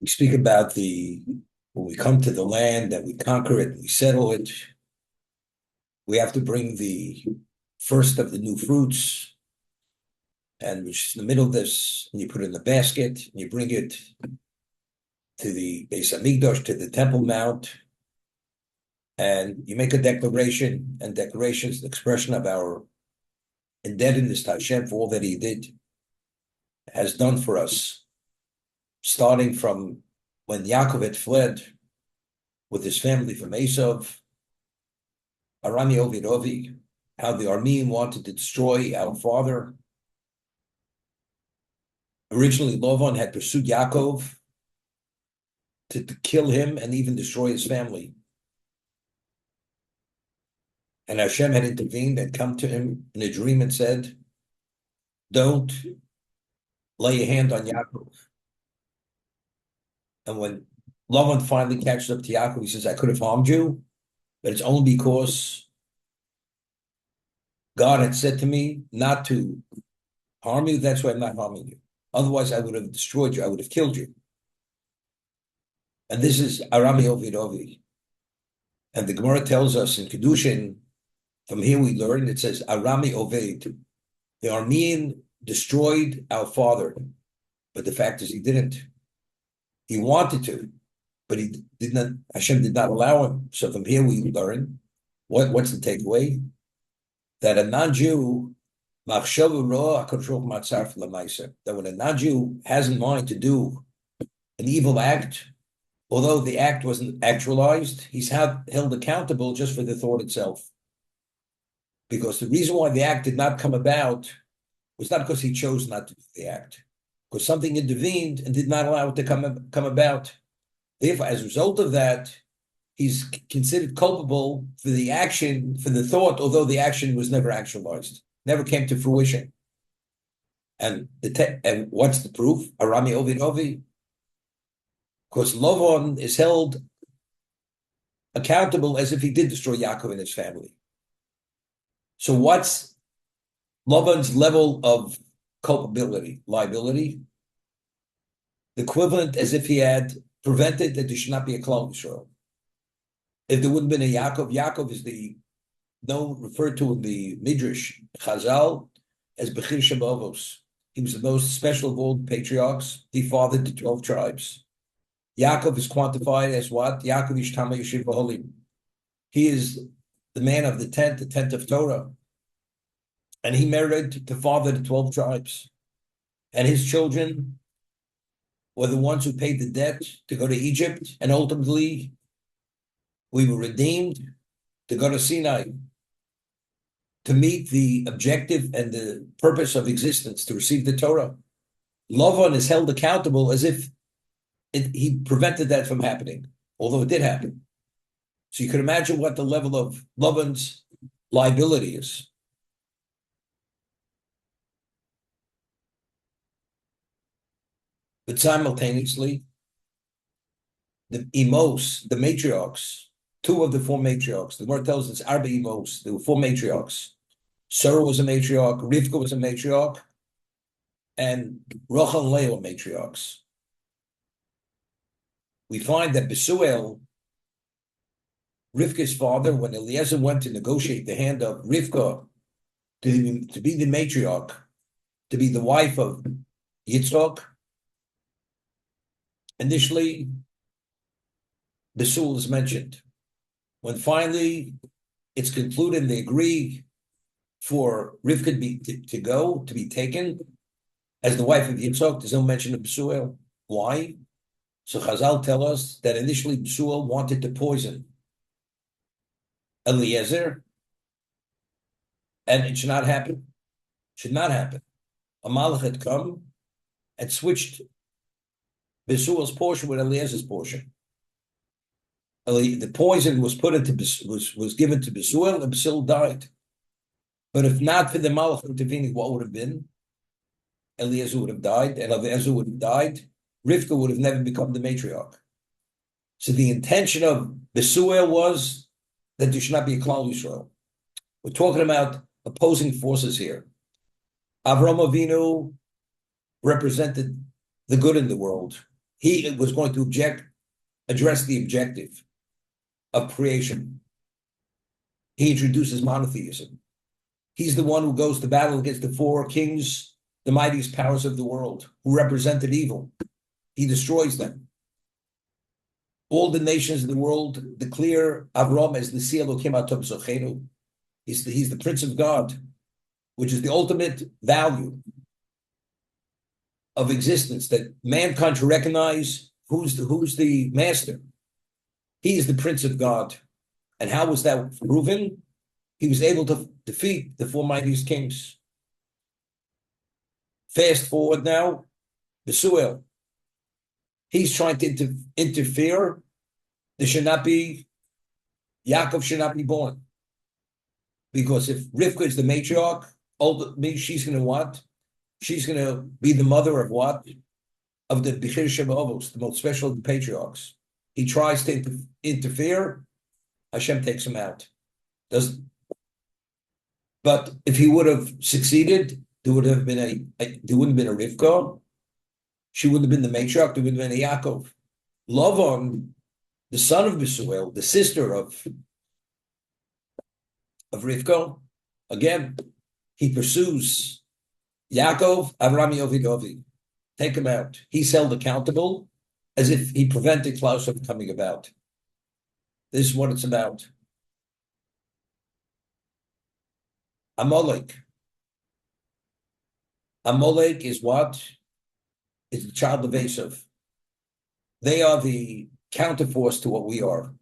We speak about when we come to the land that we conquer it, we settle it, we have to bring the first of the new fruits, and which is in the middle of this, and you put it in the basket, and you bring it to the Beis Hamikdash, to the Temple Mount, and you make a declaration, and declaration is an expression of our indebtedness to Hashem for all that He has done for us, starting from when Yaakov had fled with his family from Esav, Arami Ovi, how the Aramean wanted to destroy our father. Originally, Lavan had pursued Yaakov to kill him and even destroy his family. And Hashem had intervened and come to him in a dream and said, "Don't lay a hand on Yaakov." And when Lavan finally catches up to Yaakov, he says, "I could have harmed you, but it's only because God had said to me not to harm you. That's why I'm not harming you. Otherwise, I would have destroyed you. I would have killed you." And this is Arami Ovi. And the Gemara tells us in Kedushin, from here we learn, it says, Arami Oved. The Aramean destroyed our father. But the fact is he didn't. He wanted to, but he did not. Hashem did not allow him. So from here we learn, what's the takeaway? That a non-Jew, that when a non-Jew has in mind to do an evil act, although the act wasn't actualized, he's held accountable just for the thought itself. Because the reason why the act did not come about was not because he chose not to do the act, because something intervened and did not allow it to come about. Therefore, as a result of that, he's considered culpable for the action, for the thought, although the action was never actualized, never came to fruition. And what's the proof? Arami Ovi. Because Lavan is held accountable as if he did destroy Yaakov and his family. So what's Lavan's level of culpability, liability? The equivalent as if he had prevented that there should not be a Klal Yisrael. If there wouldn't have been a Yaakov is referred to in the Midrash Chazal as Bechir Shabavos. He was the most special of all the patriarchs. He fathered the 12 tribes. Yaakov is quantified as what? Yaakov Ishtama Yeshiv B'Holim. He is the man of the tent of Torah. And he merited to father the 12 tribes. And his children were the ones who paid the debt to go to Egypt. And ultimately, we were redeemed to go to Sinai, to meet the objective and the purpose of existence, to receive the Torah. Lavan is held accountable as if he prevented that from happening, although it did happen. So you can imagine what the level of Lavan's liability is. But simultaneously, the matriarchs, two of the four matriarchs, the Gemara tells us Arba Imos, there were four matriarchs. Sarah was a matriarch, Rivka was a matriarch, and Rachel and Leah were matriarchs. We find that Besuel, Rivka's father, when Eliezer went to negotiate the hand of Rivka to be the matriarch, to be the wife of Yitzchak, initially, Besuel is mentioned. When finally it's concluded and they agree for Rivka to be taken as the wife of Yitzchak, there's no mention of Besuel. Why? So Chazal tell us that initially Besuel wanted to poison Eliezer, and it should not happen. Should not happen. Amalek had come and switched Besuel's portion with Eliezer's portion. The poison was put into was given to Besuel, and Besuel died. But if not for the Malach intervening, what would have been? Eliezer would have died, and Eliezer would have died. Rivka would have never become the matriarch. So the intention of Besuel was that there should not be a Klal Yisrael. We're talking about opposing forces here. Avram Avinu represented the good in the world. He was going to address the objective of creation. He introduces monotheism. He's the one who goes to battle against the four kings, the mightiest powers of the world, who represented evil. He destroys them. All the nations of the world declare Avram as the Elokim Atov Zochenu. He's the Prince of God, which is the ultimate value of existence, that mankind should recognize who's the master. He is the Prince of God. And how was that proven? He was able to defeat the four mightiest kings. Fast forward now, Besuel. He's trying to interfere. Yaakov should not be born. Because if Rivka is the matriarch, ultimately she's going to what? She's going to be the mother of what? Of the Bechir Sheba'avos, the most special of the patriarchs. He tries to interfere. Hashem takes him out. But if he would have succeeded, there wouldn't have been a Rivka. She wouldn't have been the matriarch. There would have been a Yaakov. Lavan, the son of Besuel, the sister of Rivka, again, he pursues Yaakov, Avram Yovidovi. Take him out. He's held accountable as if he prevented Klaus from coming about. This is what it's about. Amalek. Amalek is what? It's the child of Esav. They are the counterforce to what we are.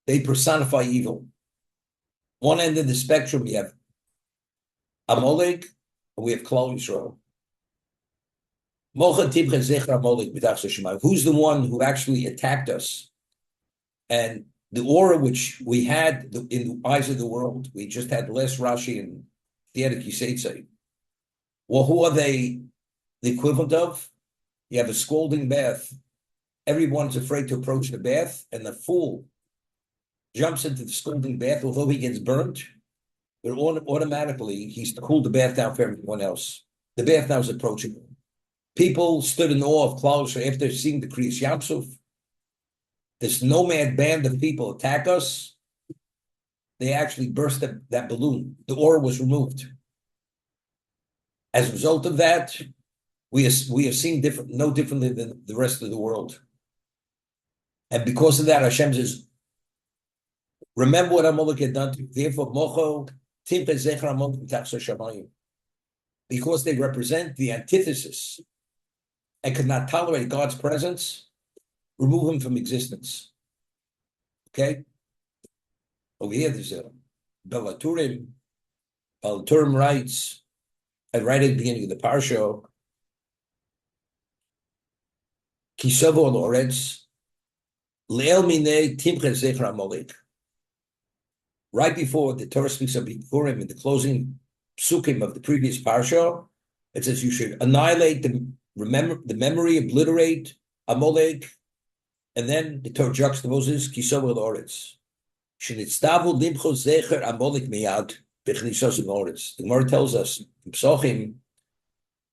They personify evil. One end of the spectrum, we have Amalek, and we have Klal Yisrael. Who's the one who actually attacked us? And the aura which we had in the eyes of the world, we just had less Rashi and Theater Kiseitse. Well, who are they the equivalent of? You have a scalding bath. Everyone's afraid to approach the bath, and the fool jumps into the scalding bath, although he gets burnt, but automatically he's cooled the bath down for everyone else. The bath now is approachable. People stood in awe of Klal Yisrael after seeing the Kriyas Yamsuf. This nomad band of people attack us. They actually burst that balloon. The aura was removed. As a result of that, we are seeing no differently than the rest of the world. And because of that, Hashem says, remember what Amalek had done to you. Therefore, Mocho, Timpe Zecher Amalek B'Tachsor Shamayim. Because they represent the antithesis and could not tolerate God's presence, remove him from existence. Okay? Over here, there's a Belaturim. Belaturim writes, and right at the beginning of the parsha, Kisavo Loretz, Le'el Minei Timche Zecher Amalek. Right before the Torah speaks of Bikurim in the closing psukim of the previous parsha, it says you should annihilate the memory, obliterate Amalek, and then the Torah juxtaposes Kisavo Loretz. Shenitztavu Limcho Zecher Amalek Miyad Bechnisos Loretz. The Gemara tells us in Psochim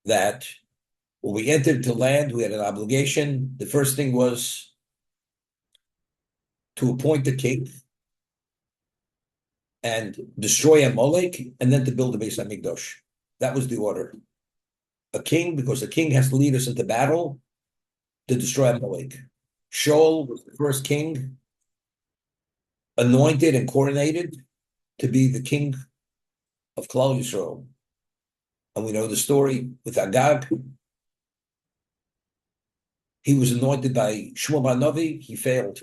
that when we entered the land, we had an obligation. The first thing was to appoint a king and destroy Amalek, and then to build the Beis Hamikdash. That was the order. A king, because the king has to lead us into battle to destroy Amalek. Shaul was the first king, anointed and coronated to be the king of Klal Yisrael. And we know the story with Agag. He was anointed by Shmuel Hanavi. He failed.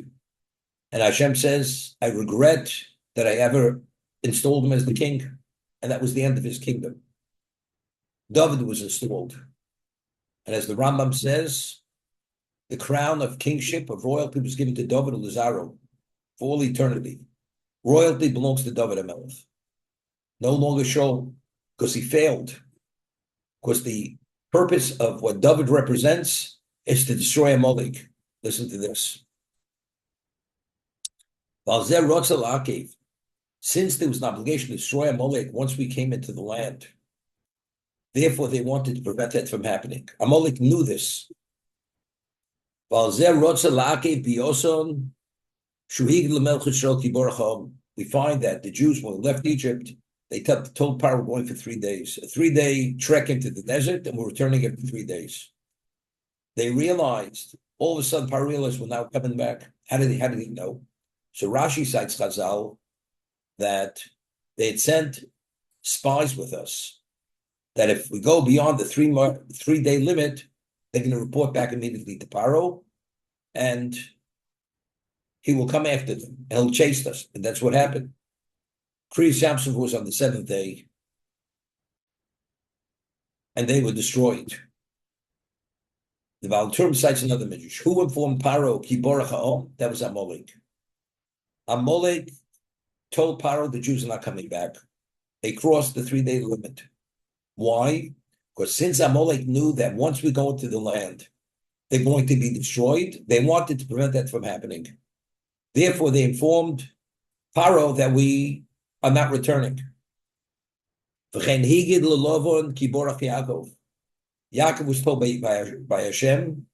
And Hashem says, I regret that I ever installed him as the king. And that was the end of his kingdom. David was installed. And as the Rambam says, the crown of kingship, of royalty, was given to David Elazaro for all eternity. Royalty belongs to David HaMelech. No longer Shaul, because he failed. Because the purpose of what David represents is to destroy Amalek. Listen to this. Since there was an obligation to destroy Amalek once we came into the land, therefore they wanted to prevent that from happening. Amalek knew this. We find that the Jews, when they left Egypt, they told Pharaoh we're going for 3 days, a 3-day trek into the desert, and we're returning after 3 days. They realized, all of a sudden, Pharaoh realized we're now coming back. How did he know? So Rashi cites Chazal that they had sent spies with us, that if we go beyond the 3-day limit, they're going to report back immediately to Pharaoh, and he will come after them. He'll chase us. And that's what happened. Kriyas Yamsuf was on the 7th day, and they were destroyed. The Baal Turim cites another midrash. Who informed Paro ki borach ha'om? That was Amalek. Amalek told Paro the Jews are not coming back. They crossed the 3-day limit. Why? Because since Amalek knew that once we go into the land, they're going to be destroyed, they wanted to prevent that from happening. Therefore, they informed Paro that we are not returning. Yaakov was told by Hashem,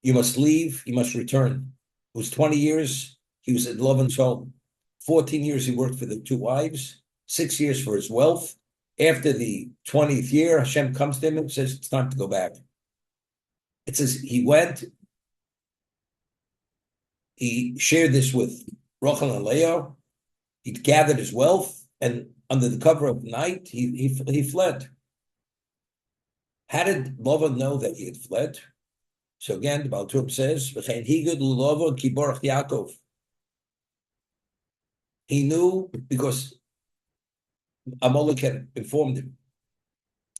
you must leave, you must return. It was 20 years, he was at Lavan's home. 14 years he worked for the 2 wives, 6 years for his wealth. After the 20th year, Hashem comes to him and says, it's time to go back. It says he went, he shared this with Rachel and Leah, he gathered his wealth, and under the cover of night, he fled. How did Lavan know that he had fled? So again, the Baal Turim says, Yaakov. He knew because Amalek had informed him.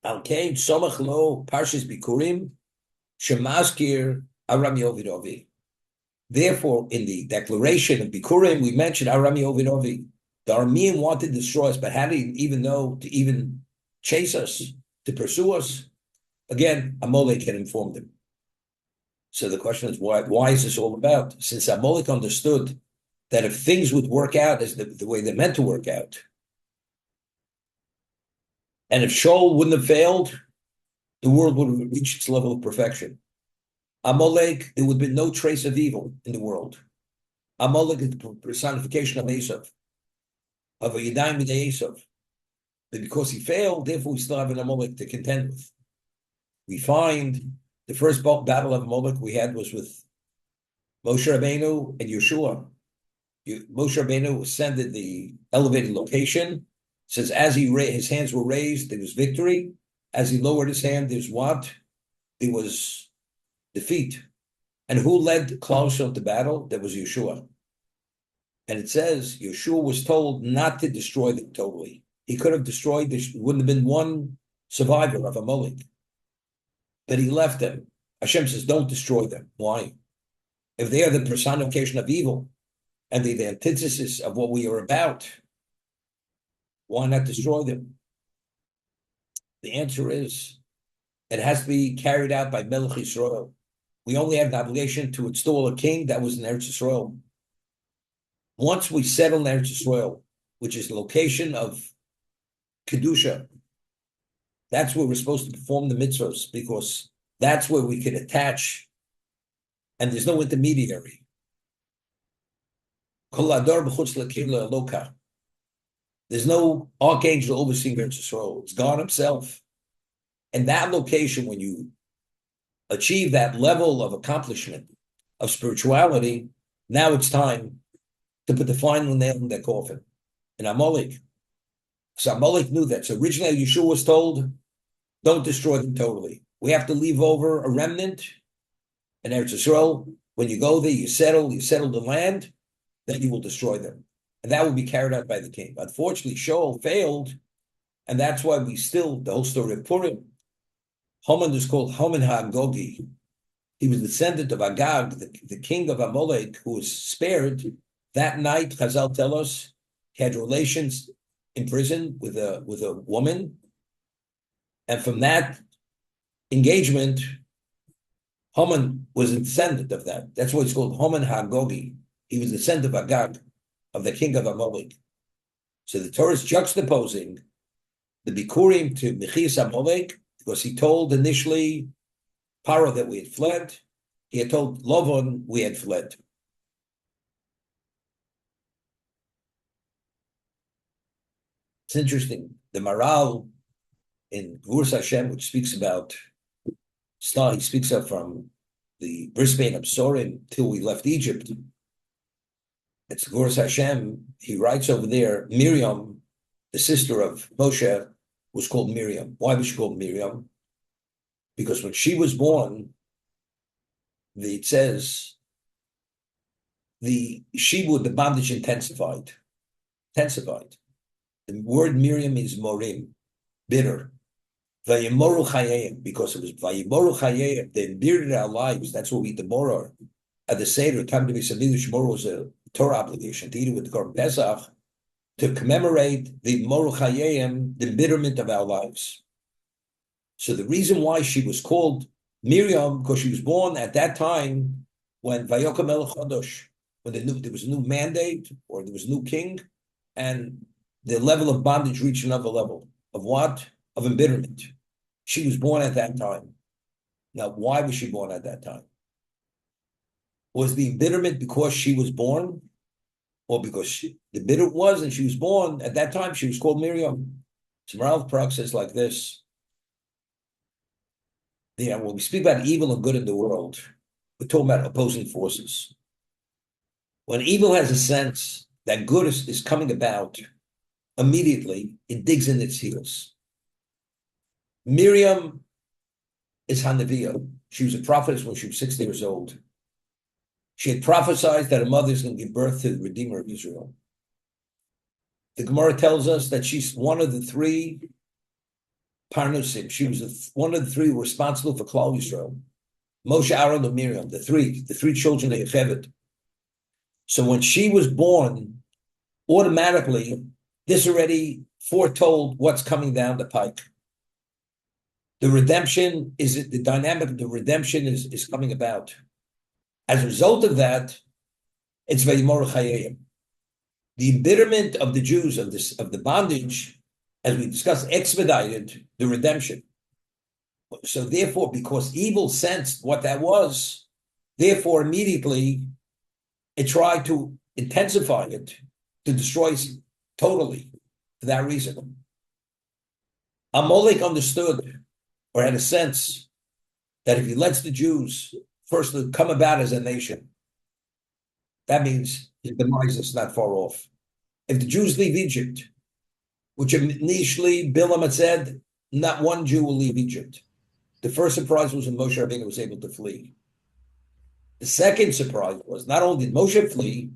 Al Kain Somach Lo Parshas Bikurim Shemaskir Arami Ovidovi. Therefore, in the declaration of Bikurim, we mentioned Arami Ovidovi. The Aramean wanted to destroy us, but how did he even know to even chase us, to pursue us? Again, Amalek had informed him. So the question is, why is this all about? Since Amalek understood that if things would work out as the way they're meant to work out, and if Shaul wouldn't have failed, the world would have reached its level of perfection. Amalek, there would have been no trace of evil in the world. Amalek is the personification of Esav, of a Yadayim B'nai Esav. But because he failed, therefore we still have an Amalek to contend with. We find the first battle of Amalek we had was with Moshe Rabbeinu and Yeshua. Moshe Rabbeinu ascended the elevated location. Says as his hands were raised, there was victory. As he lowered his hand, there's what? There was defeat. And who led Klal Yisrael to battle? That was Yeshua. And it says Yeshua was told not to destroy them totally. He could have destroyed this. Wouldn't have been one survivor of Amalek. But he left them. Hashem says, don't destroy them. Why? If they are the personification of evil and the antithesis of what we are about, why not destroy them? The answer is, it has to be carried out by Melech Yisrael. We only have the obligation to install a king that was in Eretz Yisrael. Once we settle in Eretz Yisrael, which is the location of Kedusha, that's where we're supposed to perform the mitzvahs, because that's where we can attach, and there's no intermediary. There's no archangel overseeing Eretz Yisrael. It's God himself. And that location, when you achieve that level of accomplishment of spirituality, now it's time to put the final nail in that coffin. And Amalek. So Amalek knew that. So originally Yeshua was told, don't destroy them totally. We have to leave over a remnant in Eretz Yisrael. When you go there, you settle the land, then you will destroy them. And that will be carried out by the king. Unfortunately, Shaul failed, and that's why the whole story of Purim, Haman is called Haman HaGogi. He was descendant of Agag, the king of Amalek, who was spared. That night, Chazal tell us, he had relations in prison with a woman. And from that engagement, Haman was a descendant of that. That's why it's called Haman HaGogi. He was a descendant of Agag, of the king of Amalek. So the Torah is juxtaposing the Bikurim to Mechias Amalek, because he told initially Paro that we had fled, he had told Lavan we had fled. It's interesting. The Maral in Gvurus Hashem, which speaks about Star, he speaks of from the Brisbane of Sorim till we left Egypt. It's Gvurus Hashem. He writes over there, Miriam, the sister of Moshe, was called Miriam. Why was she called Miriam? Because when she was born, it says the bondage intensified. The word Miriam means morim, bitter. Vayimoru chayim, because it was Vayimoru chayim, they embittered our lives. That's what we eat the Morah. At the Seder, time to be Samidu Shmor was a Torah obligation to eat it with the Korban Pesach to commemorate the Moru chayim, the embitterment of our lives. So the reason why she was called Miriam, because she was born at that time when Vayoka Melech Chodosh, when there was a new mandate or there was a new king, and the level of bondage reached another level of what? Of embitterment. She was born at that time. Now, why was she born at that time? Was the embitterment because she was born, or because the bitter was and she was born at that time? She was called Miriam. So Rav Kalatsky says like this. When we speak about evil and good in the world, we're talking about opposing forces. When evil has a sense that good is coming about, immediately it digs in its heels. Miriam is Hanaviyah. She was a prophetess when she was 60 years old. She had prophesied that her mother is going to give birth to the Redeemer of Israel. The Gemara tells us that she's one of the three Parnusim. She was one of the three responsible for Klal Yisrael. Moshe, Aaron, and Miriam, the three children of Yaakov. So when she was born, automatically, this already foretold what's coming down the pike. The redemption the dynamic of the redemption is coming about. As a result of that, it's Vayimoru chayim. The embitterment of the Jews of the bondage, as we discussed, expedited the redemption. So therefore, because evil sensed what that was, therefore immediately it tried to intensify it, to destroy it totally, for that reason. Amalek understood, or had a sense, that if he lets the Jews first come about as a nation, that means his demise is not far off. If the Jews leave Egypt, which initially Bilam had said, not one Jew will leave Egypt. The first surprise was when Moshe Rabbeinu was able to flee. The second surprise was not only did Moshe flee,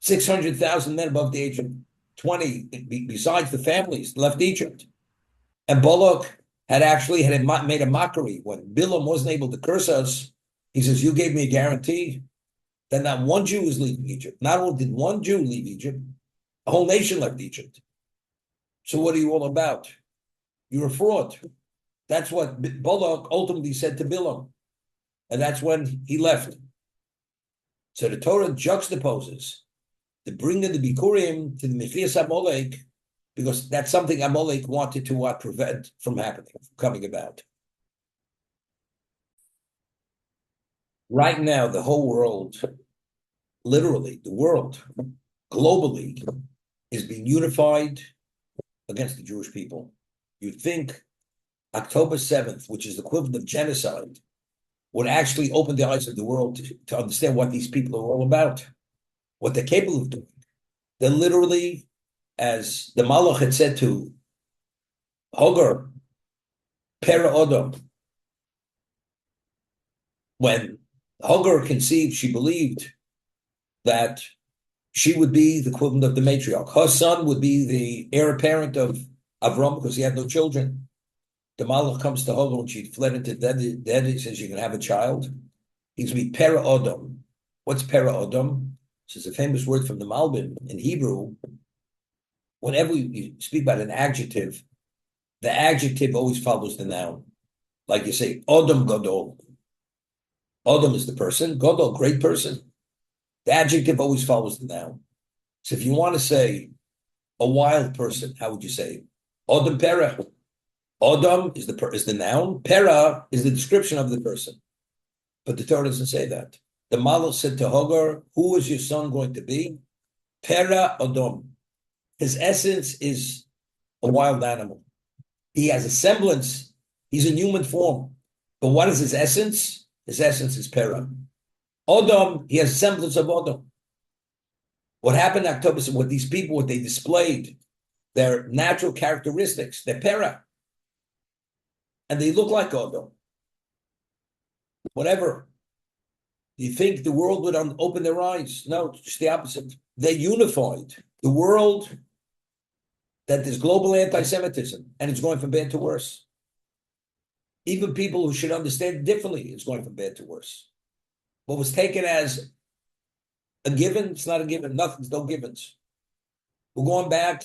600,000 men above the age of 20, besides the families, left Egypt. And Balak had made a mockery. When Bilam wasn't able to curse us, he says, you gave me a guarantee that not one Jew is leaving Egypt. Not only did one Jew leave Egypt, a whole nation left Egypt. So what are you all about? You're a fraud. That's what Balak ultimately said to Bilam. And that's when he left. So the Torah juxtaposes the bringing of the Bikurim to the Mechias Amalek, because that's something Amalek wanted to prevent from happening, from coming about. Right now, the whole world, literally the world, globally, is being unified against the Jewish people. You'd think October 7th, which is the equivalent of genocide, would actually open the eyes of the world to understand what these people are all about, what they're capable of doing. They're literally, as the Malach had said to Hagar, Pera Odom, when Hagar conceived, she believed that she would be the equivalent of the matriarch. Her son would be the heir apparent of Avram because he had no children. The Malach comes to Hagar and she fled into death. He says, you can have a child. He's going to be Pera Odom. What's Pera Odom? This is a famous word from the Malbim in Hebrew. Whenever you speak about an adjective, the adjective always follows the noun. Like you say, Odom Gadol. Odom is the person. Gadol, great person. The adjective always follows the noun. So if you want to say a wild person, how would you say? Odom Pera. Odom is the noun. Pera is the description of the person. But the Torah doesn't say that. The Malach said to Hagar, who is your son going to be? Pera Odom. His essence is a wild animal. He has a semblance. He's in human form. But what is his essence? His essence is Pera. Odom, he has a semblance of Odom. What happened in October, what these people, what they displayed, their natural characteristics, they're Pera. And they look like Odom. Whatever. Do you think the world would open their eyes? No, it's just the opposite. They're unified. The world, that there's global anti-Semitism, and it's going from bad to worse. Even people who should understand it differently, it's going from bad to worse. What was taken as a given, it's not a given. Nothing's no givens. We're going back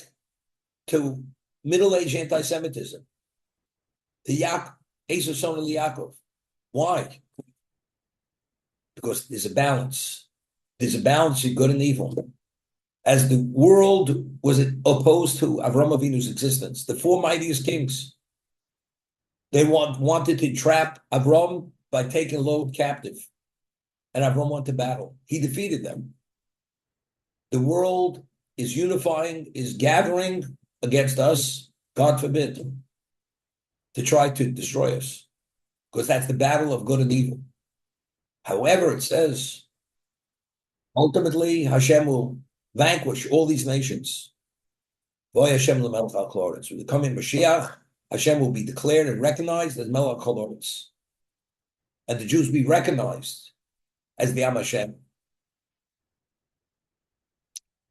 to middle-age anti-Semitism. The Esav son of Yaakov. Why? Because there's a balance. There's a balance of good and evil. As the world was opposed to Avram Avinu's existence, the four mightiest kings, they wanted to trap Avram by taking Lot captive. And Avram went to battle. He defeated them. The world is unifying, is gathering against us, God forbid, to try to destroy us. Because that's the battle of good and evil. However, it says, ultimately, Hashem will vanquish all these nations. Voy Hashem lemelech al kol haaretz. With the coming Mashiach, Hashem will be declared and recognized as Melech kol haaretz. And the Jews will be recognized as the Am Hashem.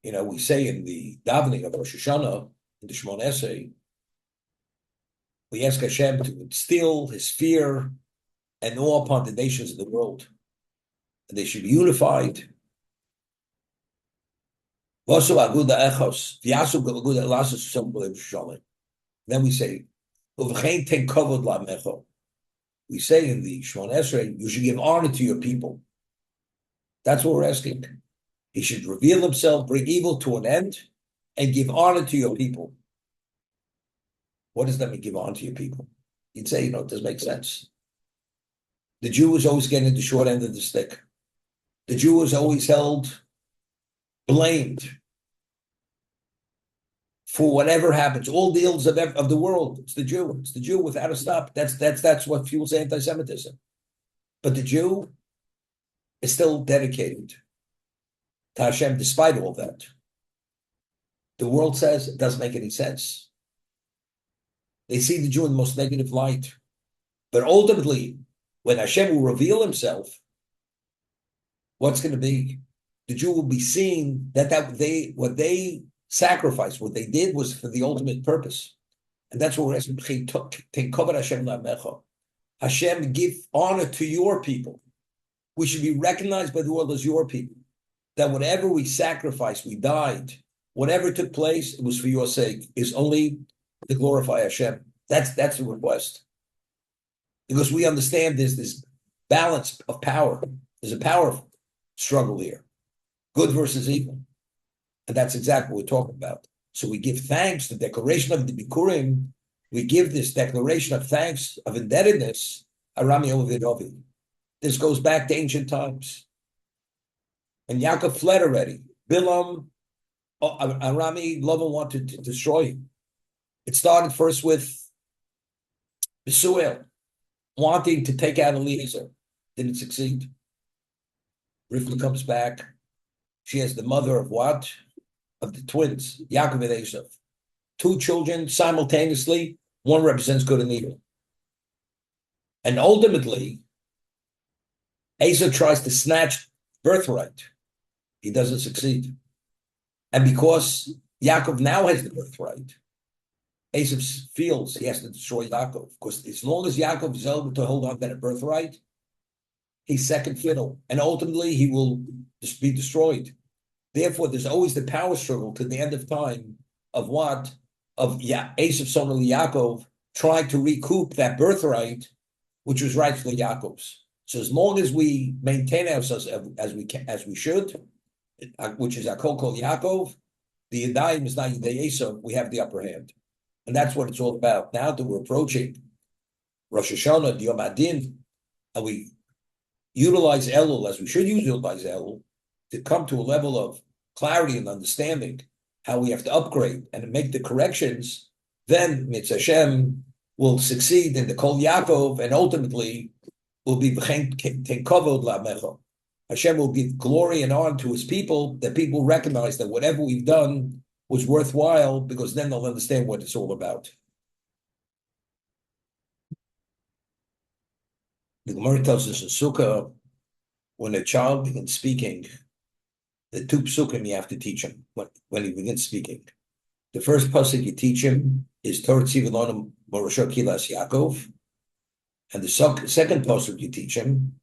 You know, we say in the davening of Rosh Hashanah, in the Shemon Esrei, we ask Hashem to instill his fear and awe upon the nations of the world. And they should be unified. Then we say, we say in the Shemon Esrei, you should give honor to your people. That's what we're asking. He should reveal himself, bring evil to an end, and give honor to your people. What does that mean, give honor to your people? You'd say, it doesn't make sense. The Jew is always getting the short end of the stick. The Jew is always blamed for whatever happens. All the ills of the world, it's the Jew. It's the Jew without a stop. That's what fuels anti-Semitism. But the Jew is still dedicated to Hashem despite all that. The world says it doesn't make any sense. They see the Jew in the most negative light. But ultimately, when Hashem will reveal himself, what's going to be? The Jew will be seeing that what they sacrificed, what they did was for the ultimate purpose. And that's what we're asking. Hashem, give honor to your people. We should be recognized by the world as your people. That whatever we sacrificed, we died, whatever took place, it was for your sake, is only to glorify Hashem. That's the request. Because we understand there's this balance of power. There's a power struggle here. Good versus evil. And that's exactly what we're talking about. So we give thanks, the declaration of the Bikurim, we give this declaration of thanks, of indebtedness, Arami Ovidovi. This goes back to ancient times. And Yaakov fled already. Bilam, Arami, Lavan wanted to destroy him. It started first with Besuel, wanting to take out Eliezer. Didn't succeed. Rivka comes back. She has the mother of what? Of the twins, Yaakov and Esav. Two children simultaneously. One represents good and evil. And ultimately, Esav tries to snatch birthright. He doesn't succeed. And because Yaakov now has the birthright, Esav feels he has to destroy Yaakov. Because as long as Yaakov is able to hold on to that birthright, he's second fiddle. And ultimately, he will just be destroyed. Therefore, there's always the power struggle to the end of time of what? Of Esav son of Yaakov trying to recoup that birthright, which was rightfully Yaakov's. So as long as we maintain ourselves as we should, which is Akol Kol Yaakov, the Yadayim is not Yadei Esav, we have the upper hand. And that's what it's all about. Now that we're approaching Rosh Hashanah, the Yom Adin, and we utilize Elul as we should utilize Elul, to come to a level of clarity and understanding how we have to upgrade and make the corrections, then Mitzvah Hashem will succeed in the Kol Yaakov, and ultimately will be Ten Kovod La'amecha. Hashem will give glory and honor to his people, that people recognize that whatever we've done was worthwhile, because then they'll understand what it's all about. The Gemara tells us in Sukkah, when a child begins speaking, the two psukim you have to teach him when he begins speaking. The first pasuk you teach him is Torah Tziv Elonim Morosho Kilas Yaakov, and the second pasuk you teach him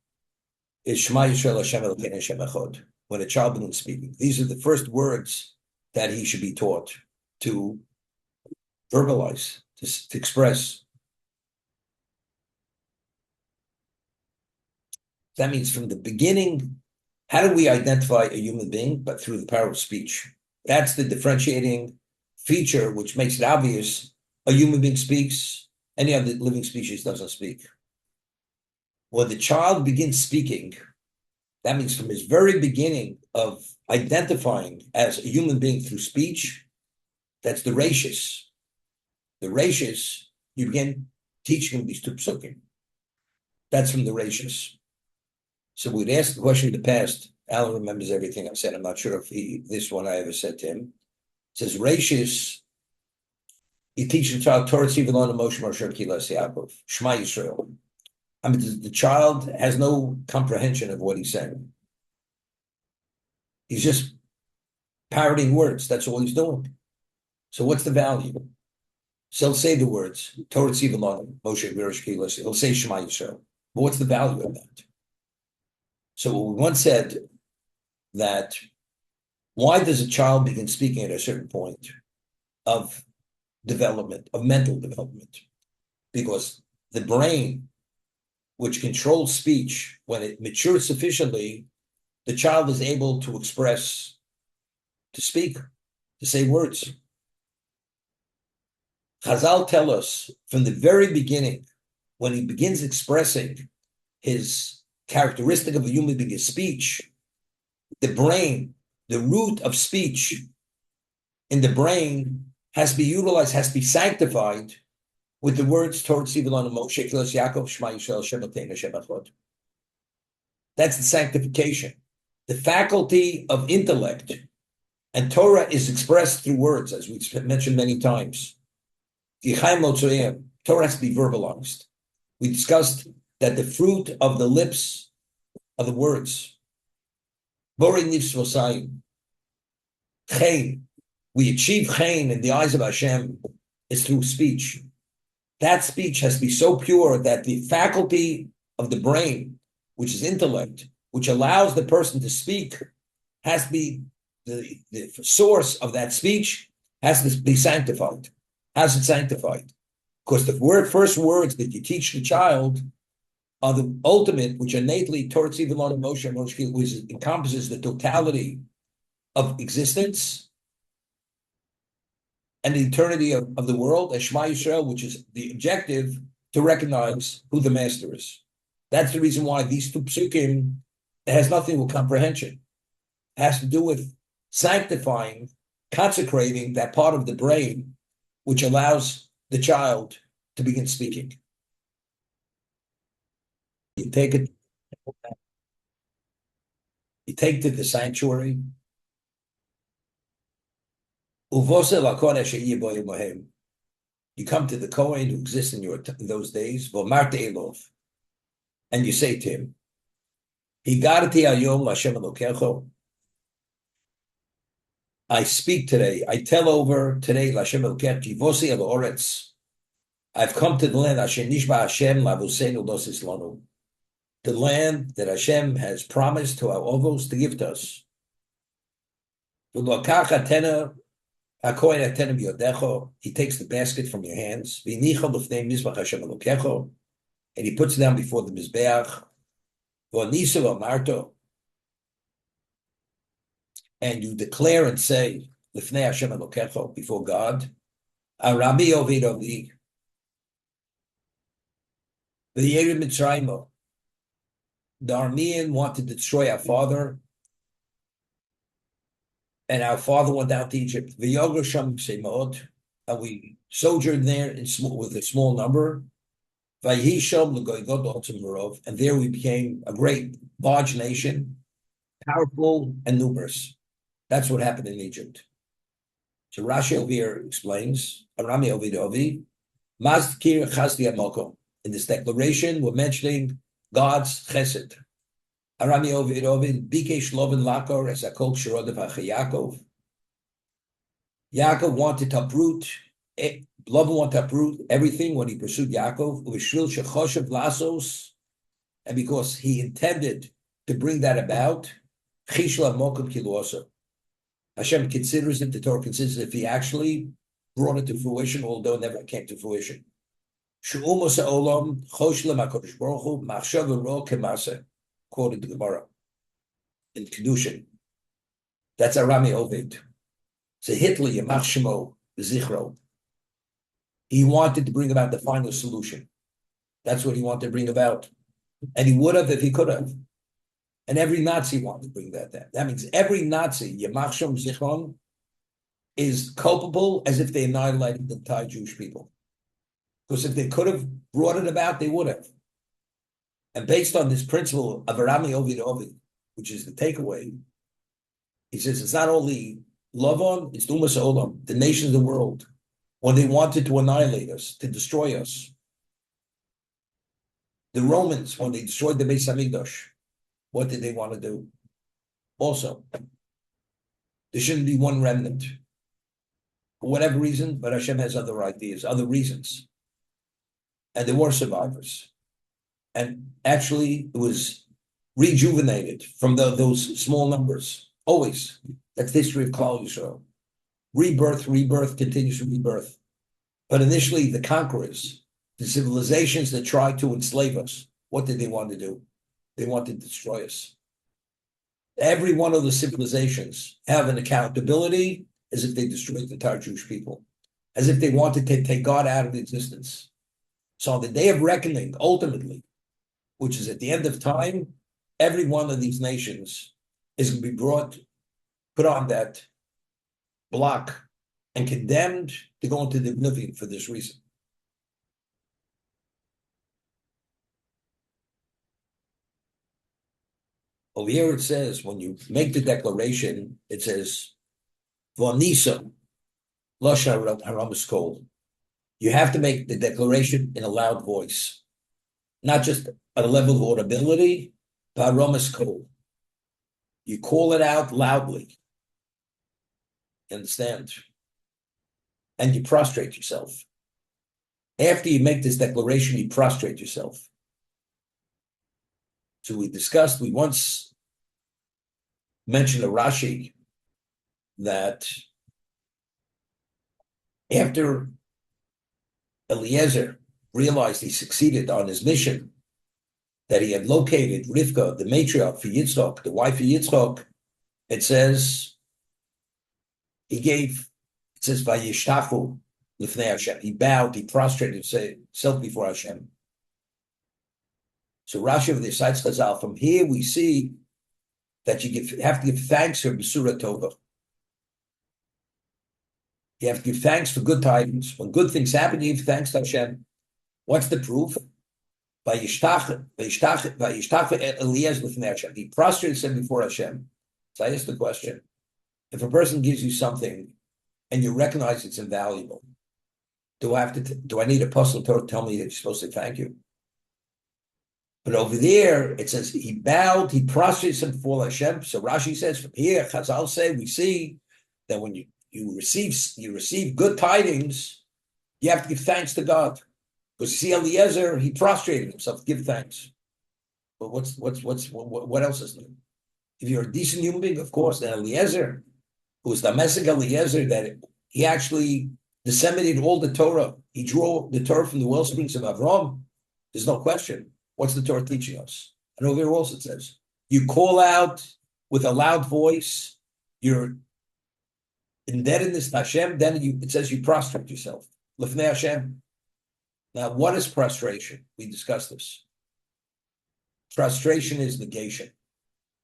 is Shema Yisrael Hashem Elokeinu Hashem Echad. When a child begins speaking, these are the first words that he should be taught to verbalize, to express. That means from the beginning, how do we identify a human being? But through the power of speech. That's the differentiating feature which makes it obvious a human being speaks, any other living species doesn't speak. When the child begins speaking, that means from his very beginning of identifying as a human being through speech, that's the rashis. The rashis, you begin teaching him these two psukim. That's from the rashis. So we'd asked the question in the past. Alan remembers everything I've said. I'm not sure if this one I ever said to him. It says, rashis, you teach the child Torah Tziv Elonim Moshe Moshe Kilas Yaakov, Shema Yisrael. I mean, the child has no comprehension of what he's saying. He's just parroting words. That's all he's doing. So what's the value? So he'll say the words, Torah Tziv Elonim Moshe Moshe Kilas. He'll say Shema Yisrael. But what's the value of that? So we once said that why does a child begin speaking at a certain point of development, of mental development? Because the brain, which controls speech, when it matures sufficiently, the child is able to express, to speak, to say words. Chazal tell us from the very beginning, when he begins expressing his characteristic of a human being is speech, the brain, the root of speech in the brain has to be utilized, has to be sanctified with the words Torah Tziv Elonim Moshe Kilas Yaakov Shema Yisrael Hashem Elokeinu Hashem Echad. That's the sanctification. The faculty of intellect and Torah is expressed through words, as we've mentioned many times. Torah has to be verbalized. We discussed that the fruit of the lips are the words. Boring nifsvosayim. Chen. We achieve chen in the eyes of Hashem is through speech. That speech has to be so pure that the faculty of the brain, which is intellect, which allows the person to speak, has to be the source of that speech has to be sanctified. How's it sanctified? Because the first words that you teach the child are the ultimate, which innately towards even Lord Moshe, which encompasses the totality of existence and the eternity of the world, and Shema Yisrael, which is the objective to recognize who the master is. That's the reason why these two psukim, it has nothing with comprehension. It has to do with sanctifying, consecrating that part of the brain which allows the child to begin speaking. You take it to the sanctuary. You come to the Kohen who exists in those days, and you say to him, I speak today, I tell over today, I've come to the land, the land that Hashem has promised to our ovos to give to us. He takes the basket from your hands, and he puts it down before the Mizbeach, and you declare and say, before God, Arabi Ovid Ovi, the Yerim Mitzrayim, The Aramean wanted to destroy our father, and our father went down to Egypt. And we sojourned there with a small number. And there we became a great, large nation, powerful and numerous. That's what happened in Egypt. So Rashi over here explains, Arami Ovi, Mazkir Chasdi Amoko. In this declaration, we're mentioning God's chesed. Arami Ovi Bikesh Lovan Lakor as a kol Shirodav Yaakov. Yaakov wanted to uproot, Lavan wanted to uproot everything when he pursued Yaakov, and because he intended to bring that about, Hashem considers it, the Torah considers it, if he actually brought it to fruition, although it never came to fruition. Quoted the Gemara in Kedushin. That's Arami Ovid. So Hitler, Yamach Shemo, Zichro. He wanted to bring about the final solution. That's what he wanted to bring about. And he would have if he could have. And every Nazi wanted to bring that down. That means every Nazi, Yamach Shem Zichron, is culpable as if they annihilated the entire Jewish people. Because if they could have brought it about, they would have. And based on this principle of Arami Ovid Ovid, which is the takeaway, he says it's not only Lavan, it's Umas Olam, the nations of the world, when they wanted to annihilate us, to destroy us. The Romans, when they destroyed the Beis Hamikdash, what did they want to do? Also, there shouldn't be one remnant. For whatever reason, but Hashem has other ideas, other reasons. And there were survivors. And actually, it was rejuvenated from those small numbers. Always. That's the history of Klal Yisrael. Rebirth, continuous rebirth. But initially, the conquerors, the civilizations that tried to enslave us, what did they want to do? They wanted to destroy us. Every one of the civilizations have an accountability as if they destroyed the entire Jewish people, as if they wanted to take God out of existence. So on the day of reckoning, ultimately, which is at the end of time, every one of these nations is going to be put on that block and condemned to go into the oblivion for this reason. Over here it says, when you make the declaration, it says, Vonisa, Losha Haramaskol. You have to make the declaration in a loud voice, not just at a level of audibility, but Haramaskol. You call it out loudly. You understand? And you prostrate yourself. After you make this declaration, you prostrate yourself. So we once mentioned a Rashi that after Eliezer realized he succeeded on his mission, that he had located Rivka, the matriarch for Yitzchak, the wife of Yitzchak, it says, Vayishtachu Lifnei Hashem. He bowed, he prostrated himself before Hashem. So Rashi of the Sites Chazal, from here we see that you have to give thanks for Besura Tova. You have to give thanks for good tidings. When good things happen, you give thanks to Hashem. What's the proof? He prostrated himself before Hashem. So I ask the question, if a person gives you something and you recognize it's invaluable, do I need a apostle to tell me that you're supposed to thank you? But over there, it says he bowed, he prostrated himself before Hashem. So Rashi says from here, Chazal say, we see that when you receive good tidings, you have to give thanks to God. Because you see Eliezer, he prostrated himself, give thanks. But what else is new? If you're a decent human being, of course, then Eliezer, who was the Messiah Eliezer, that he actually disseminated all the Torah. He drew the Torah from the well springs of Avram. There's no question. What's the Torah teaching us? And over here also it says, you call out with a loud voice, you're indebtedness to Hashem, then it says you prostrate yourself. Lifnei Hashem. Now, what is prostration? We discussed this. Frustration is negation.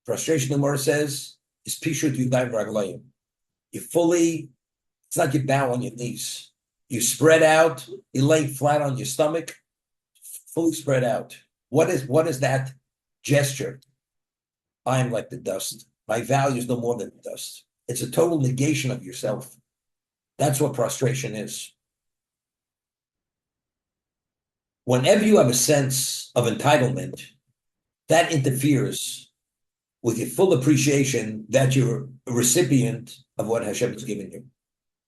Frustration, the Gemara says, is pishut yudayim raglayim. You fully, it's like you bow on your knees. You spread out, you lay flat on your stomach, fully spread out. What is that gesture? I am like the dust. My value is no more than the dust. It's a total negation of yourself. That's what prostration is. Whenever you have a sense of entitlement, that interferes with your full appreciation that you're a recipient of what Hashem has given you.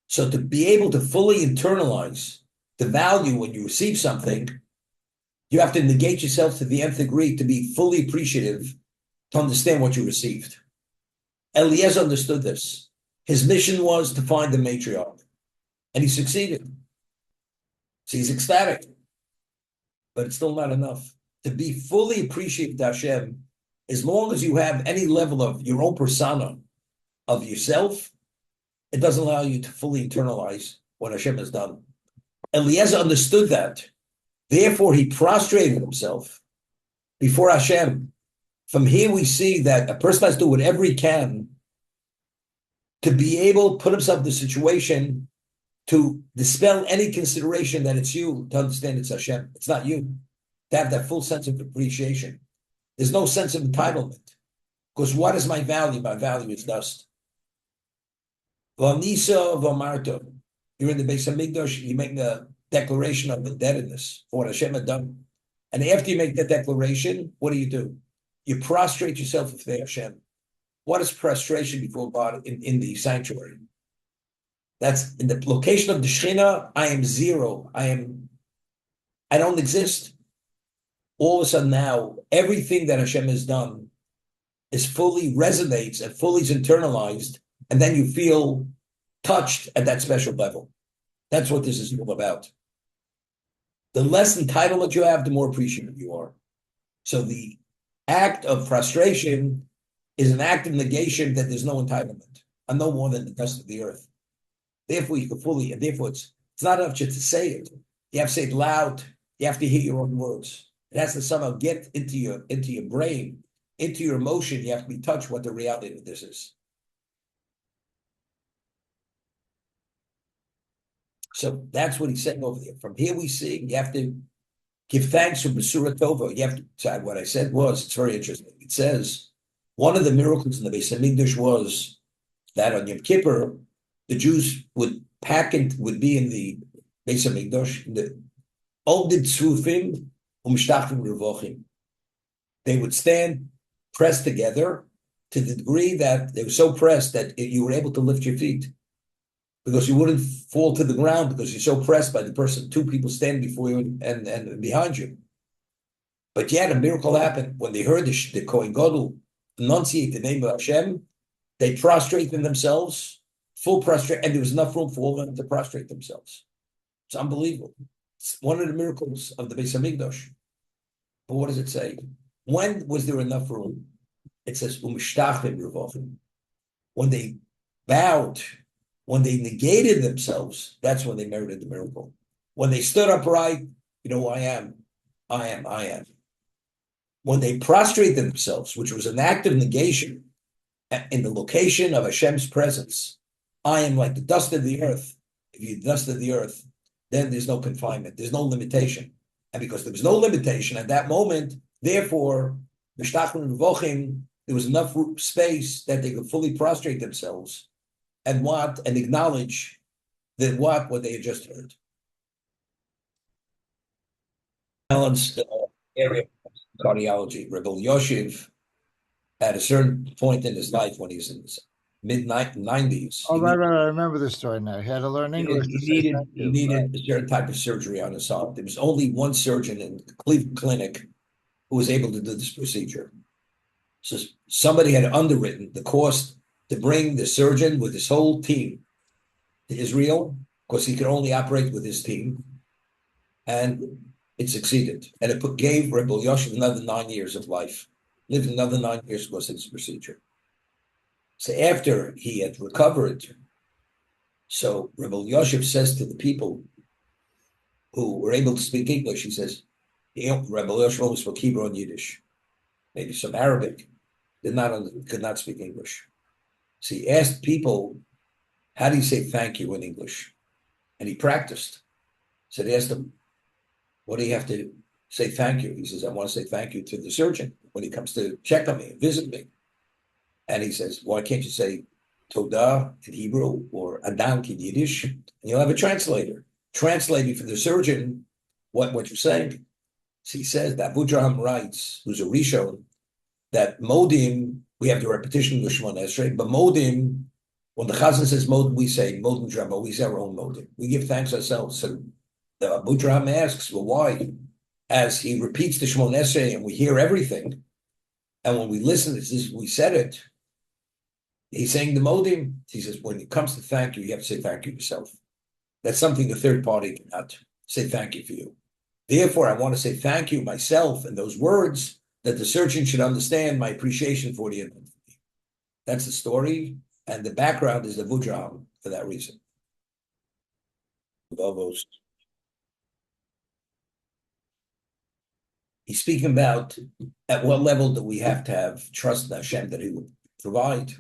So to be able to fully internalize the value when you receive something, you have to negate yourself to the nth degree to be fully appreciative, to understand what you received. Eliezer understood this. His mission was to find the matriarch, and he succeeded. So he's ecstatic, but it's still not enough. To be fully appreciative to Hashem, as long as you have any level of your own persona of yourself, it doesn't allow you to fully internalize what Hashem has done. Eliezer understood that. Therefore, he prostrated himself before Hashem. From here, we see that a person has to do whatever he can to be able to put himself in the situation to dispel any consideration that it's you, to understand it's Hashem. It's not you. To have that full sense of appreciation. There's no sense of entitlement. Because what is my value? My value is dust. V'anisa v'amarto. You're in the Beis Hamikdash, you make the declaration of indebtedness for what Hashem had done. And after you make that declaration, what do? You prostrate yourself before Hashem. What is prostration before God in the sanctuary? That's in the location of the Shekhinah. I am zero. I don't exist. All of a sudden now, everything that Hashem has done is fully resonates and fully is internalized, and then you feel touched at that special level. That's what this is all about. The less entitlement you have, the more appreciative you are. So the act of frustration is an act of negation that there's no entitlement. I'm no more than the dust of the earth. Therefore, you can fully, and therefore it's not enough just to say it. You have to say it loud. You have to hear your own words. It has to somehow get into your brain, into your emotion. You have to be touched what the reality of this is. So that's what he's saying over there. From here we see you have to give thanks for Besura Tova. You have to decide what I said was, it's very interesting. It says, one of the miracles in the Beis Hamikdash was that on Yom Kippur, the Jews would be in the Beis Hamikdash, the Oldid Tzrufim, they would stand pressed together to the degree that they were so pressed that you were able to lift your feet because you wouldn't fall to the ground because you're so pressed by the person, two people standing before you and behind you. But yet a miracle happened when they heard the Kohen Gadol enunciate the name of Hashem. They prostrated themselves, full prostrate, and there was enough room for all of them to prostrate themselves. It's unbelievable. It's one of the miracles of the Beis Hamikdash. But what does it say? When was there enough room? It says, when they bowed, when they negated themselves, that's when they merited the miracle. When they stood upright, you know who I am. I am. When they prostrated themselves, which was an act of negation in the location of Hashem's presence, I am like the dust of the earth. If you dust of the earth, then there's no confinement, there's no limitation. And because there was no limitation at that moment, therefore, there was enough space that they could fully prostrate themselves and acknowledge that what they had just heard. Balanced area of cardiology. Rabbi Yoshev, at a certain point in his life when he's in his mid-90s. Oh, right. I remember this story now. He had to learn English. He needed a certain type of surgery on his heart. There was only one surgeon in the Cleveland Clinic who was able to do this procedure. So somebody had underwritten the cost to bring the surgeon with his whole team to Israel, because he could only operate with his team. And it succeeded. And it gave Rebbe Yoshev another 9 years of life. Lived another 9 years because of this procedure. So after he had recovered, so Rebbe Yoshev says to the people who were able to speak English, he says, Rebbe Yoshev always spoke Hebrew and Yiddish. maybe some Arabic, could not speak English. So he asked people, how do you say thank you in English? And he practiced. So they asked him, what do you have to say thank you? He says, I want to say thank you to the surgeon when he comes to check on me and visit me. And he says, why can't you say Todah in Hebrew or Adank in Yiddish? And you'll have a translator translating for the surgeon what you're saying. So he says that Avudraham writes, who's a Rishon, that Modim, we have the repetition of the Shemon Esrei, but Modim, when the Chazan says Modim, we say Modim Drama, we say our own Modim. We give thanks ourselves. So the Avudraham asks, well, why? As he repeats the Shemon Esrei and we hear everything, and when we listen, we said it, he's saying the Modim. He says, when it comes to thank you, you have to say thank you yourself. That's something the third party cannot say thank you for you. Therefore, I want to say thank you myself in those words that the surgeon should understand my appreciation for the event. That's the story, and the background is the Vudraham for that reason. He's speaking about at what level do we have to have trust in Hashem that He will provide.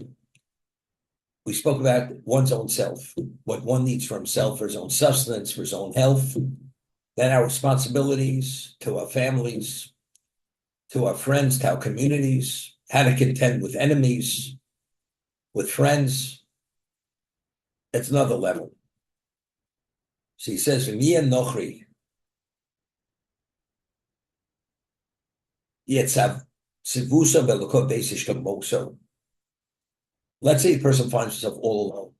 We spoke about one's own self, what one needs for himself, for his own sustenance, for his own health. Then our responsibilities to our families, to our friends, to our communities, how to contend with enemies, with friends. That's another level. So he says, V'miya nochri, yetzav sivusa velokot beisish kamoso. Let's say a person finds himself all alone.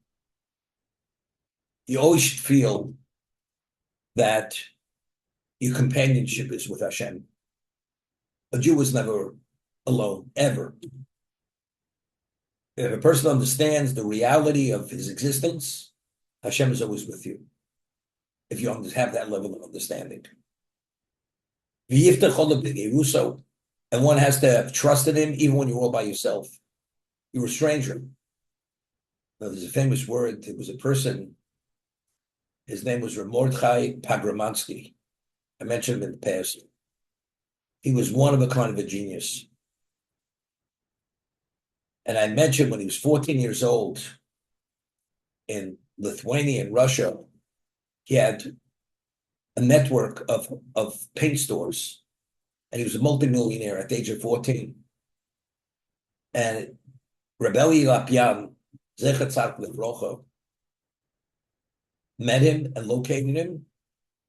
You always should feel that your companionship is with Hashem. A Jew is never alone, ever. If a person understands the reality of his existence, Hashem is always with you. If you have that level of understanding. And one has to have trust in him even when you're all by yourself. You're a stranger. Now, there's a famous word. There was a person, his name was Mordechai Pagramansky. I mentioned him in the past. He was one of a kind of a genius. And I mentioned when he was 14 years old in Lithuania and Russia, he had a network of paint stores. And he was a multimillionaire at the age of 14. And Rebelli Lapyan, Zechat Tzaddik Livrocha, met him and located him,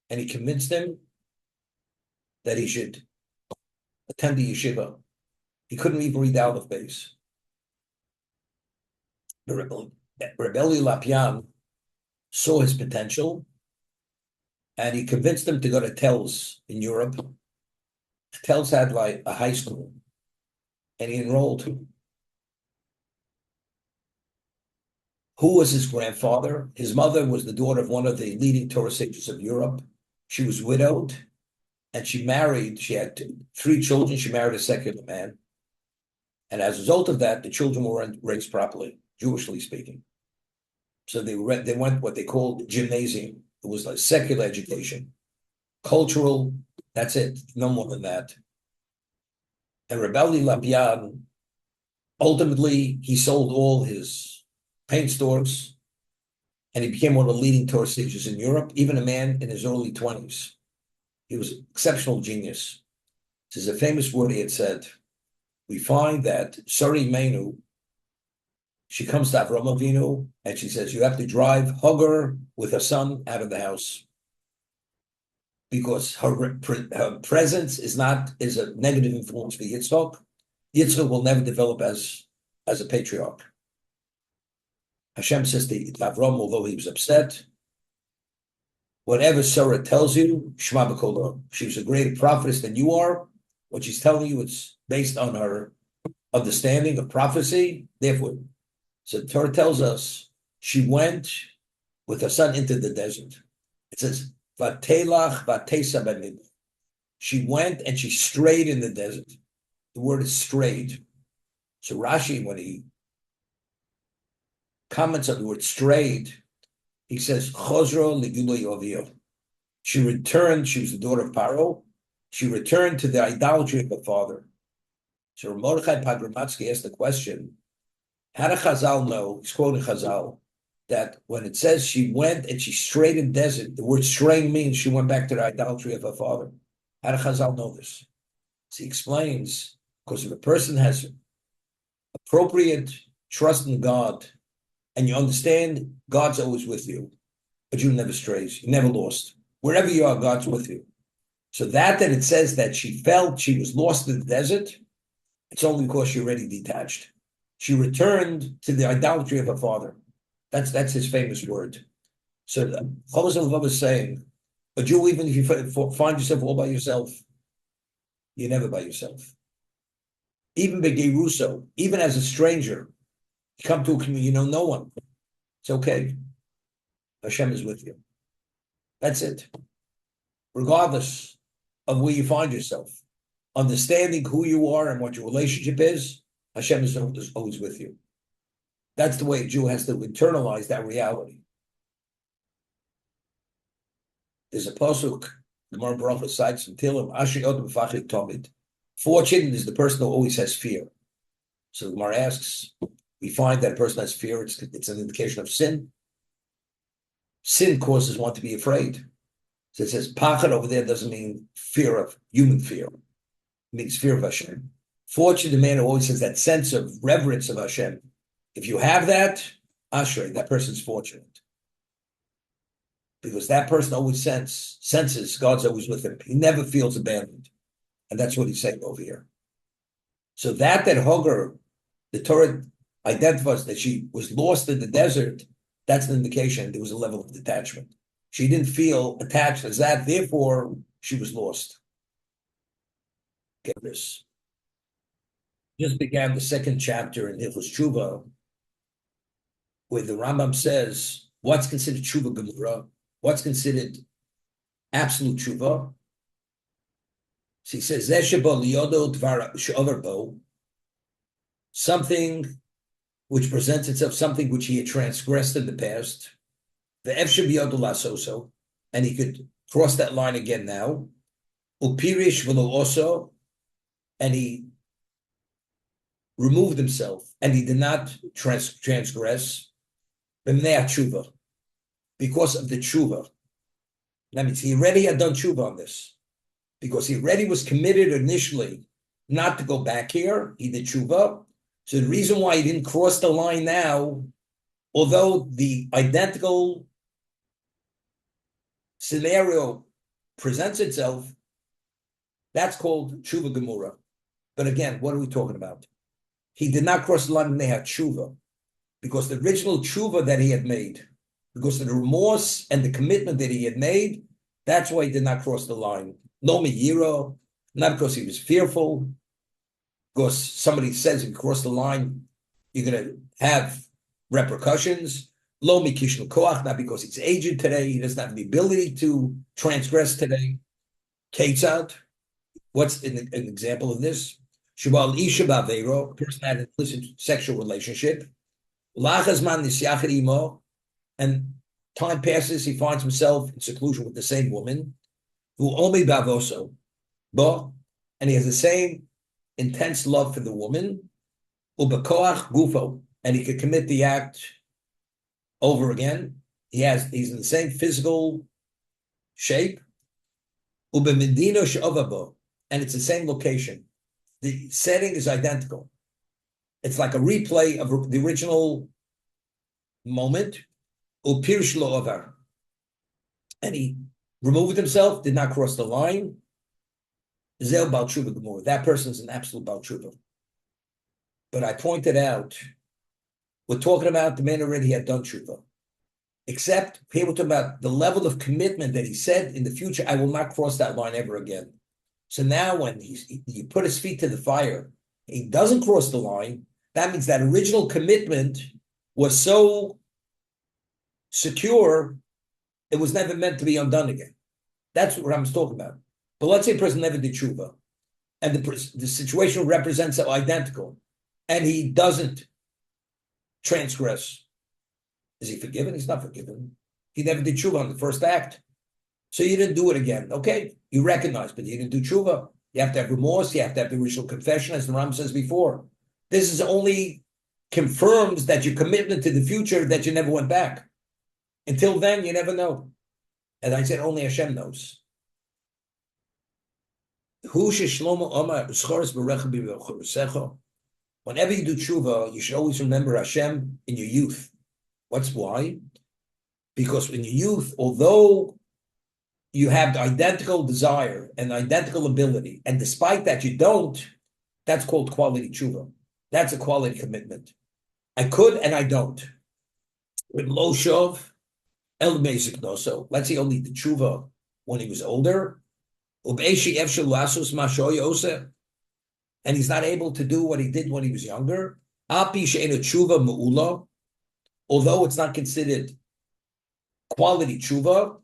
and he convinced him that he should attend the yeshiva. He couldn't even read the Aleph Beis. Rebelli Lapyan saw his potential, and he convinced him to go to TELS in Europe. TELS had like a high school, and he enrolled. Who was his grandfather? His mother was the daughter of one of the leading Torah sages of Europe. She was widowed, and she had 3 children. She married a secular man. And as a result of that, the children weren't raised properly, Jewishly speaking. So they went what they called gymnasium. It was like secular education. Cultural, that's it, no more than that. And Rebelli Lapyan, ultimately, he sold all his paint stores, and he became one of the leading Torah sages in Europe, even a man in his early 20s. He was an exceptional genius. This is a famous word he had said. We find that Sari Menu, she comes to Avram Avinu, and she says, you have to drive Hagar with her son out of the house, because her presence is a negative influence for Yitzchak. Yitzchak will never develop as a patriarch. Hashem says to Avram, although he was upset, whatever Sarah tells you, Shema b'kol. She was a greater prophetess than you are. What she's telling you, it's based on her understanding of prophecy. Therefore, so the Torah tells us she went with her son into the desert. It says, Vatelach vatesa b'midbar. She went and she strayed in the desert. The word is strayed. So Rashi, when he comments on the word strayed, he says, Chozro legilui aviyah. She returned, she was the daughter of Paro. She returned to the idolatry of her father. So Mordechai Pagramatsky asked the question, how did Chazal know, he's quoting Chazal, that when it says she went and she strayed in desert, the word straying means she went back to the idolatry of her father. How did Chazal know this? So he explains, because if a person has appropriate trust in God, and you understand God's always with you, but you never strays, you never lost. Wherever you are, God's with you. So that it says that she felt she was lost in the desert, it's only because she already detached. She returned to the idolatry of her father. That's his famous word. So Chazal was saying, a Jew, even if you find yourself all by yourself, you're never by yourself. Even Begeruso, even as a stranger, you come to a community, you know no one. It's okay. Hashem is with you. That's it. Regardless of where you find yourself, understanding who you are and what your relationship is, Hashem is always with you. That's the way a Jew has to internalize that reality. There's a pasuk, the Gemara Baruch cites from Tehillim, Asher Yodem V'Fachik Tomid. Fortunate is the person who always has fear. So the Gemara asks, we find that a person has fear, it's an indication of sin. Sin causes one to be afraid. So it says, Pachad over there doesn't mean fear of human fear. It means fear of Hashem. Fortunate, the man who always has that sense of reverence of Hashem. If you have that, Ashrei, that person's fortunate. Because that person always senses God's always with him. He never feels abandoned. And that's what he's saying over here. So that Hagar, the Torah identifies that she was lost in the desert, that's an indication there was a level of detachment. She didn't feel attached as that, therefore she was lost. Get this. Just began the second chapter in Hilchos Tshuva, where the Rambam says, what's considered Tshuva Gemura? What's considered absolute Tshuva? So he says, something which presents itself, something which he had transgressed in the past, and he could cross that line again now, also, and he removed himself, and he did not transgress, because of the tshuva. That means he already had done tshuva on this, because he already was committed initially not to go back here. He did tshuva. So the reason why he didn't cross the line now, although the identical scenario presents itself, that's called tshuva gemura. But again, what are we talking about? He did not cross the line and they had tshuva, because the original tshuva that he had made, because of the remorse and the commitment that he had made, that's why he did not cross the line. No miyiro, not because he was fearful, because somebody says if you cross the line, you're going to have repercussions. Lo mikishnu koach, not because he's aged today, he doesn't have the ability to transgress today. Ketzad, what's an example of this? Shabal isha ba'veiro, person had an illicit sexual relationship. Lachazman nisyachet imo, and time passes, he finds himself in seclusion with the same woman, who only bavoso, and he has the same intense love for the woman, ubekoach gufo, and he could commit the act over again. He's in the same physical shape, ubemedino she'ovabo, and it's the same location. The setting is identical. It's like a replay of the original moment. Upirsh lo over, and he removed himself, did not cross the line. Zel Baal Tshuva Gemur. That person is an absolute Baal Tshuva. But I pointed out, we're talking about the man already had done Tshuva. Except here we're talking about the level of commitment that he said in the future, I will not cross that line ever again. So now when he put his feet to the fire, he doesn't cross the line, that means that original commitment was so secure, it was never meant to be undone again. That's what I'm talking about. But let's say a person never did tshuva, and the situation represents identical, and he doesn't transgress. Is he forgiven? He's not forgiven. He never did tshuva on the first act. So you didn't do it again. Okay, you recognize, but you didn't do tshuva. You have to have remorse. You have to have the original confession, as the Ram says before. This is only confirms that your commitment to the future, that you never went back. Until then, you never know. And I said, only Hashem knows. Whenever you do tshuva, you should always remember Hashem in your youth. Why? Because in your youth, although you have the identical desire and identical ability, and despite that you don't, that's called quality tshuva. That's a quality commitment. I could and I don't. With Loshov, El Mezik Noso, let's say only the tshuva when he was older, and he's not able to do what he did when he was younger, although it's not considered quality tshuva,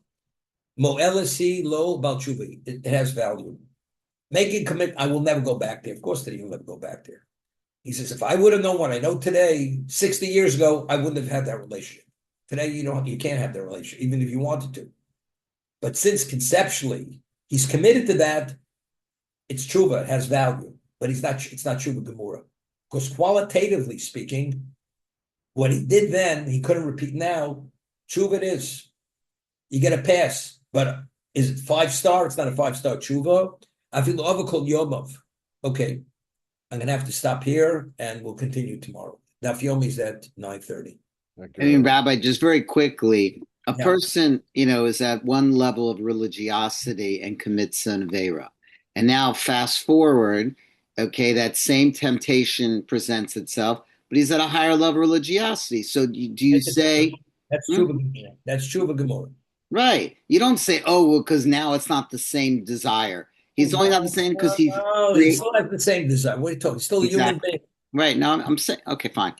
mo'elasi lo bal tshuva, it has value. Making commit, I will never go back there. Of course, that he'll never go back there. He says, if I would have known what I know today, 60 years ago, I wouldn't have had that relationship. Today, you can't have that relationship, even if you wanted to. But since conceptually he's committed to that, it's tshuva, it has value. But it's not tshuva gemura. Because qualitatively speaking, what he did then, he couldn't repeat now. Tshuva it is. You get a pass. But is it 5-star? It's not a 5-star tshuva. I feel called Yomov. Okay. I'm going to have to stop here, and we'll continue tomorrow. Daf Yomi is at 9:30. I mean, Rabbi, just very quickly, a person, is at one level of religiosity and commits an Avera. And now fast forward, okay, that same temptation presents itself, but he's at a higher level of religiosity. So do you say... That's tshuva gemura. That's tshuva gemura. Right. You don't say, because now it's not the same desire. He's only not the same because he's... No, he still has the same desire. What are you talking? He's still a human being. Right. Now I'm saying, okay, fine.